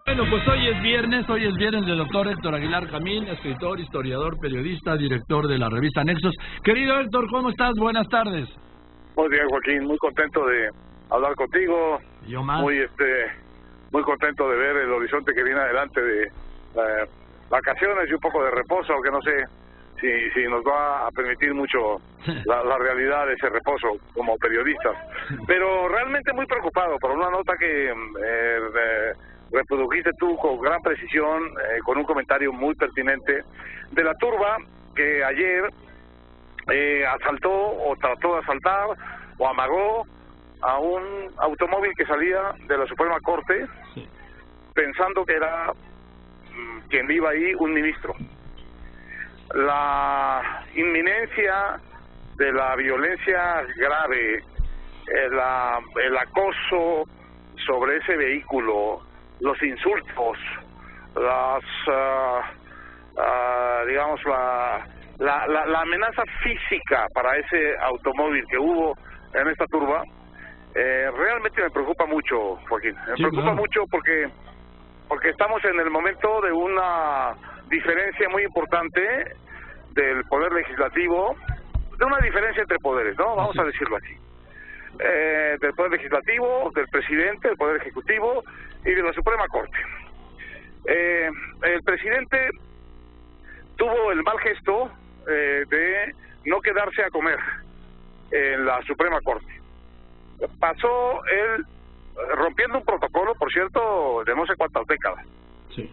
Bueno, pues hoy es viernes del doctor Héctor Aguilar Camín, escritor, historiador, periodista, director de la revista Nexos. Querido Héctor, ¿cómo estás? Buenas tardes. Muy bien, Joaquín, muy contento de hablar contigo. Yo más. Muy contento de ver el horizonte que viene adelante de vacaciones y un poco de reposo, aunque no sé si nos va a permitir mucho la realidad de ese reposo como periodistas. Pero realmente muy preocupado por una nota que reprodujiste tú con gran precisión, con un comentario muy pertinente, de la turba que ayer asaltó o trató de asaltar o amagó a un automóvil que salía de la Suprema Corte, sí, pensando que era quien iba ahí un ministro. La inminencia de la violencia grave, el acoso sobre ese vehículo, los insultos, digamos la amenaza física para ese automóvil que hubo en esta turba, realmente me preocupa mucho, Joaquín. Me preocupa mucho porque estamos en el momento de una diferencia muy importante del poder legislativo, de una diferencia entre poderes, ¿no? Vamos a decirlo así. Del poder legislativo, del presidente, del poder ejecutivo y de la Suprema Corte. El presidente tuvo el mal gesto de no quedarse a comer en la Suprema Corte. Pasó él rompiendo un protocolo, por cierto, de no sé cuántas décadas. Sí.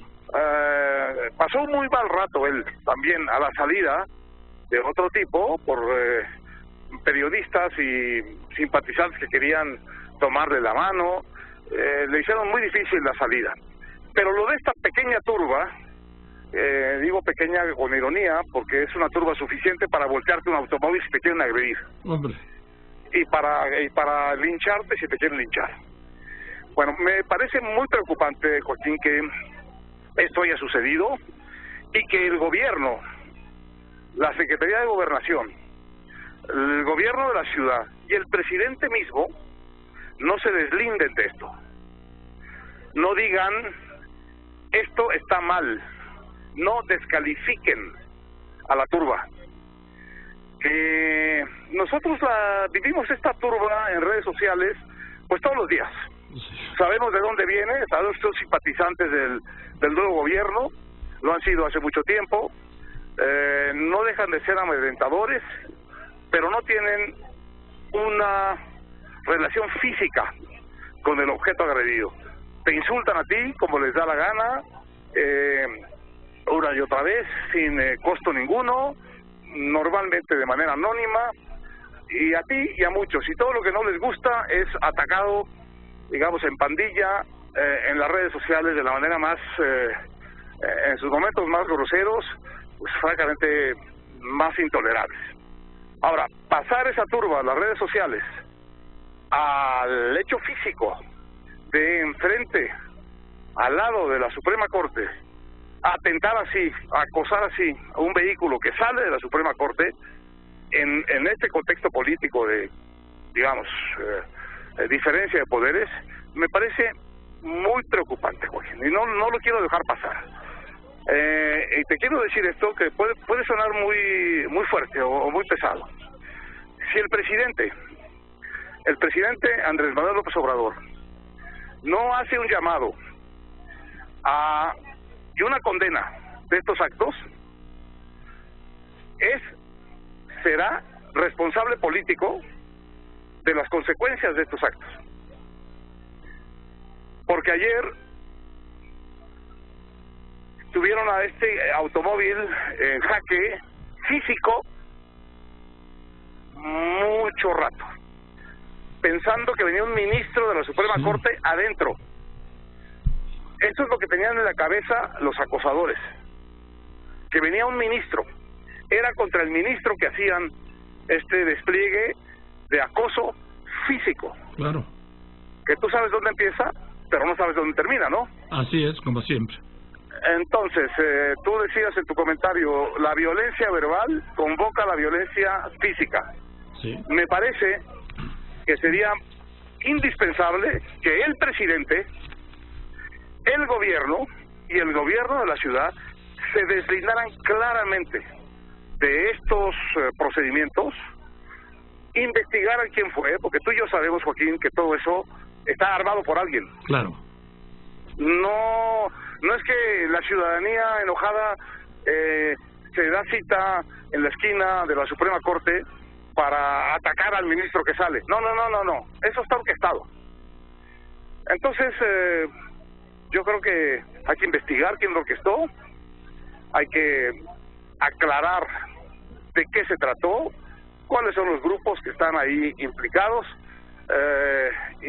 Pasó un muy mal rato él también a la salida de otro tipo por periodistas y simpatizantes que querían tomarle la mano. Le hicieron muy difícil la salida. Pero lo de esta pequeña turba, digo pequeña con ironía, porque es una turba suficiente para voltearte un automóvil si te quieren agredir. Hombre. Y para lincharte si te quieren linchar. Bueno, me parece muy preocupante, Joaquín, que esto haya sucedido y que el gobierno, la Secretaría de Gobernación, el gobierno de la ciudad y el presidente mismo no se deslinden de esto. No digan, esto está mal, no descalifiquen a la turba. Que nosotros vivimos esta turba en redes sociales pues todos los días. Sabemos de dónde viene, sabemos que son simpatizantes del nuevo gobierno, lo han sido hace mucho tiempo, no dejan de ser amedrentadores, pero no tienen una relación física con el objeto agredido. Te insultan a ti como les da la gana, una y otra vez, sin costo ninguno, normalmente de manera anónima, y a ti y a muchos, y todo lo que no les gusta es atacado, digamos, en pandilla, en las redes sociales de la manera más, en sus momentos más groseros, pues francamente más intolerables. Ahora, pasar esa turba a las redes sociales al hecho físico de enfrente, al lado de la Suprema Corte, atentar así, acosar así a un vehículo que sale de la Suprema Corte, en este contexto político de, digamos, diferencia de poderes, me parece muy preocupante, Joaquín, y no lo quiero dejar pasar. Y te quiero decir esto que puede sonar muy fuerte o muy pesado. Si el presidente Andrés Manuel López Obrador no hace un llamado y una condena de estos actos, será responsable político de las consecuencias de estos actos. Porque ayer tuvieron a este automóvil en jaque físico mucho rato, pensando que venía un ministro de la Suprema Corte adentro. Esto es lo que tenían en la cabeza los acosadores, que venía un ministro. Era contra el ministro que hacían este despliegue de acoso físico. Claro. Que tú sabes dónde empieza, pero no sabes dónde termina, ¿no? Así es, como siempre. Entonces, tú decías en tu comentario, la violencia verbal convoca la violencia física. Sí. Me parece que sería indispensable que el presidente el gobierno y el gobierno de la ciudad se deslindaran claramente de estos procedimientos, investigaran quién fue, porque tú y yo sabemos, Joaquín, que todo eso está armado por alguien. Claro. No es que la ciudadanía enojada se da cita en la esquina de la Suprema Corte para atacar al ministro que sale. No. Eso está orquestado. Entonces, yo creo que hay que investigar quién lo orquestó, hay que aclarar de qué se trató, cuáles son los grupos que están ahí implicados,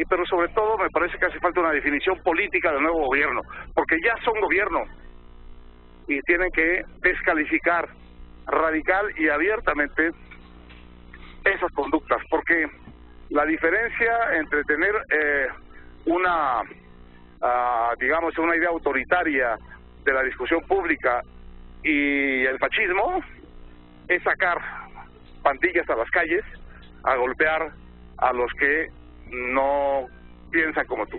pero sobre todo me parece que hace falta una definición política del nuevo gobierno, porque ya son gobierno y tienen que descalificar radical y abiertamente esas conductas, porque la diferencia entre tener digamos, una idea autoritaria de la discusión pública y el fascismo es sacar pandillas a las calles a golpear a los que no piensan como tú.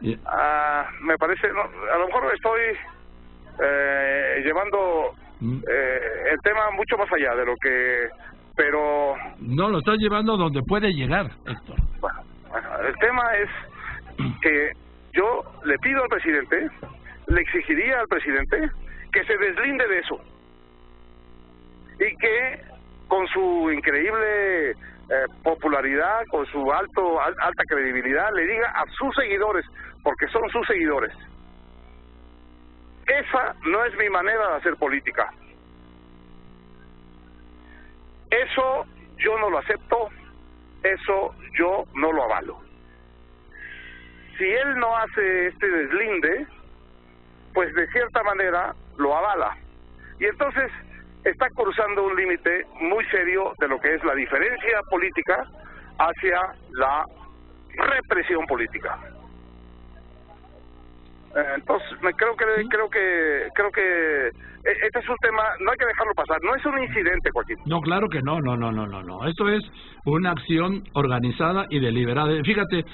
Me parece, a lo mejor estoy llevando el tema mucho más allá de lo que, pero no lo estás llevando donde puede llegar, Héctor. Bueno, el tema es que yo le pido al presidente, le exigiría al presidente que se deslinde de eso y que con su increíble popularidad, con su alta credibilidad, le diga a sus seguidores, porque son sus seguidores: esa no es mi manera de hacer política. Eso yo no lo acepto, eso yo no lo avalo. Si él no hace este deslinde, pues de cierta manera lo avala. Y entonces está cruzando un límite muy serio de lo que es la diferencia política hacia la represión política. Entonces creo que este es un tema, no hay que dejarlo pasar, no es un incidente, Joaquín. No, claro que no. Esto es una acción organizada y deliberada. Fíjate,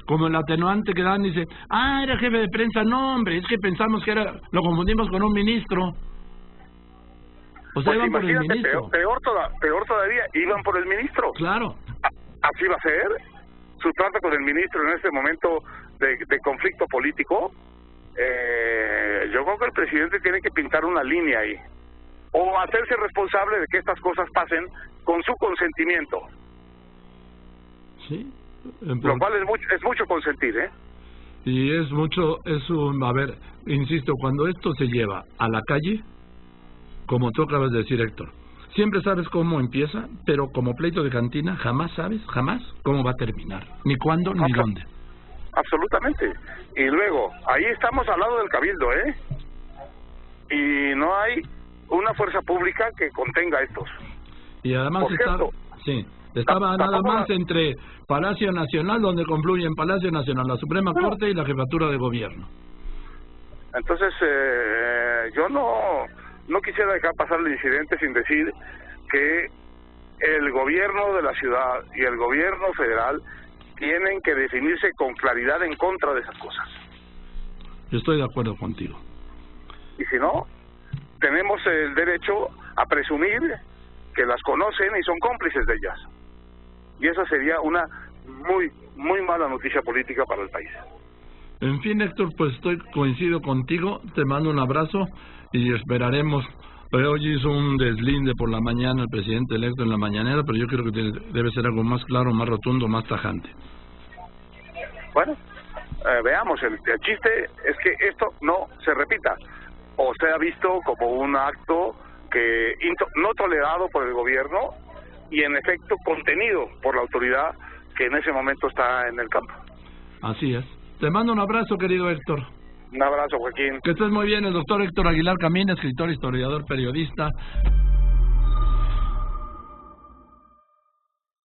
como el atenuante que dan, dice, era jefe de prensa. No, hombre, es que pensamos que lo confundimos con un ministro. O sea, pues iban por el ministro. Peor todavía, iban por el ministro. Claro. Así va a ser. Su trato con el ministro en este momento de conflicto político, yo creo que el presidente tiene que pintar una línea ahí, o hacerse responsable de que estas cosas pasen con su consentimiento. Sí. Lo cual es mucho consentir, ¿eh? Y es mucho, a ver, insisto, cuando esto se lleva a la calle, como tú acabas de decir, Héctor, siempre sabes cómo empieza, pero como pleito de cantina jamás sabes cómo va a terminar, ni cuándo ni dónde. Absolutamente. Y luego, ahí estamos al lado del cabildo, ¿eh? Y no hay una fuerza pública que contenga estos. Y además estaba nada más entre Palacio Nacional, donde confluyen Palacio Nacional, la Suprema Corte y la Jefatura de Gobierno. Entonces, yo no quisiera dejar pasar el incidente sin decir que el gobierno de la ciudad y el gobierno federal tienen que definirse con claridad en contra de esas cosas. Yo estoy de acuerdo contigo. Y si no, tenemos el derecho a presumir que las conocen y son cómplices de ellas. Y esa sería una muy, muy mala noticia política para el país. En fin, Héctor, pues coincido contigo, te mando un abrazo y esperaremos. Hoy hizo un deslinde por la mañana el presidente electo en la mañanera, pero yo creo que debe ser algo más claro, más rotundo, más tajante. Bueno, veamos, el chiste es que esto no se repita, o sea visto como un acto que no tolerado por el gobierno y en efecto contenido por la autoridad que en ese momento está en el campo. Así es. Te mando un abrazo, querido Héctor. Un abrazo, Joaquín. Que estés muy bien, el doctor Héctor Aguilar Camín, escritor, historiador, periodista.